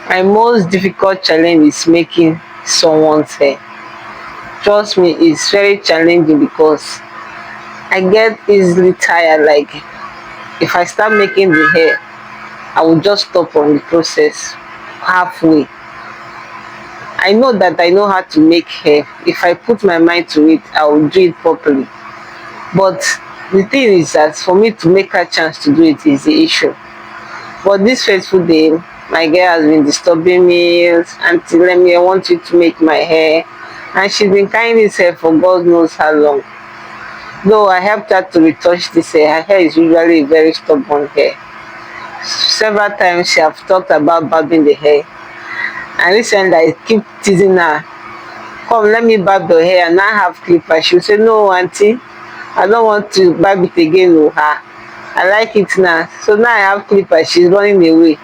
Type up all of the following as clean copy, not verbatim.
My most difficult challenge is making someone's hair. Trust me, it's very challenging because I get easily tired. Like if I start making the hair, I will just stop on the process halfway. I know that I know how to make hair. If I put my mind to it, I will do it properly. But the thing is that for me to make a chance to do it is the issue. But this fateful day, my girl has been disturbing me. Auntie, let me, I want you to make my hair. And she's been carrying this hair for God knows how long. Though I helped her to retouch this hair, her hair is usually a very stubborn hair. Several times she have talked about barbing the hair. And recently I keep teasing her, come let me barb your hair and now have clipper. She will say, no auntie, I don't want to barb it again. Oh, her. I like it now. So now I have clipper, she's running away.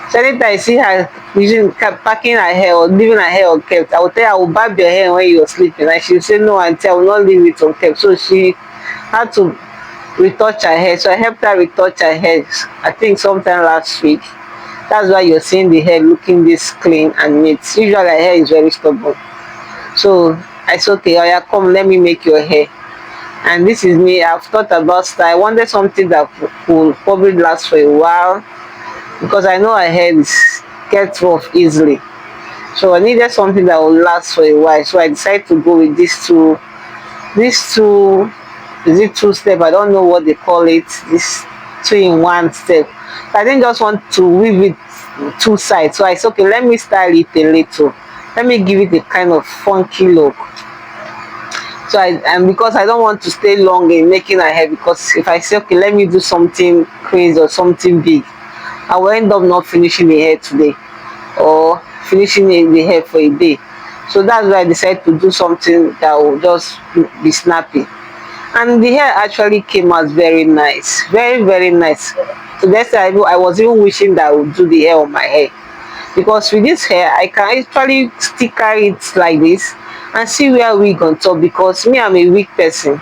So anytime I see her using packing her hair or leaving her hair unkept, I will tell her I will barb your hair when you're sleeping. And she will say, no auntie, I will not leave it unkept. So she had to retouch her hair. So I helped her retouch her hair, I think sometime last week. That's why you're seeing the hair looking this clean and neat. Usually her hair is very stubborn. So I said, okay, Oya, come, let me make your hair. And this is me. I've thought about style. I wanted something that could probably last for a while because I know her hair gets rough easily. So I needed something that will last for a while. So I decided to go with these two, is it two step? I don't know what they call it. This two in one step. I didn't just want to weave it two sides. So I said, okay, let me style it a little. Let me give it a kind of funky look. So and because I don't want to stay long in making her hair, because if I say okay, let me do something crazy or something big, I will end up not finishing the hair today or finishing the hair for a day. So that's why I decided to do something that will just be snappy. And the hair actually came out very nice, very very nice. So that's why I was even wishing that I would do the hair on my hair, because with this hair I can actually still carry it like this and see where wig on top, because me, I'm a wig person.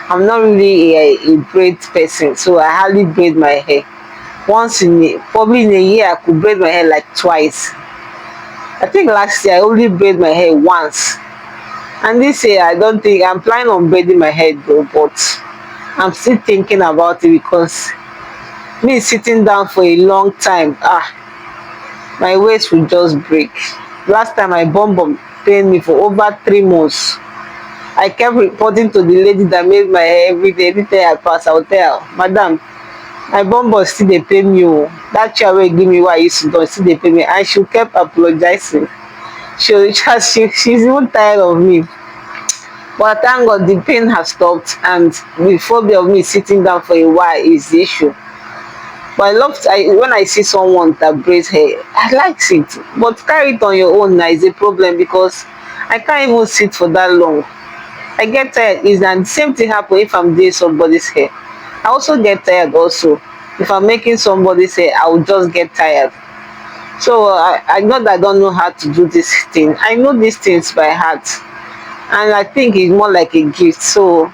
I'm not really a braid person, so I hardly braid my hair. Once in probably in a year I could braid my hair like twice. I think last year I only braid my hair once, and this year I don't think I'm planning on braiding my hair though, but I'm still thinking about it because me sitting down for a long time, my waist will just break. Last time my bum pained me for over 3 months. I kept reporting to the lady that made my hair every day. Every day I pass, I will tell her, madam, my bum still dey pain me. Oh. That chair wey give me why I used to do still dey pain me. And she kept apologizing. She's even tired of me. But thank God the pain has stopped, and the phobia of me sitting down for a while is the issue. But when I see someone that braids hair, I like it. But carry it on your own now is a problem because I can't even sit for that long. I get tired. And the same thing happen if I'm doing somebody's hair. I also get tired also. If I'm making somebody's hair, I will just get tired. So I know that I don't know how to do this thing. I know these things by heart. And I think it's more like a gift. So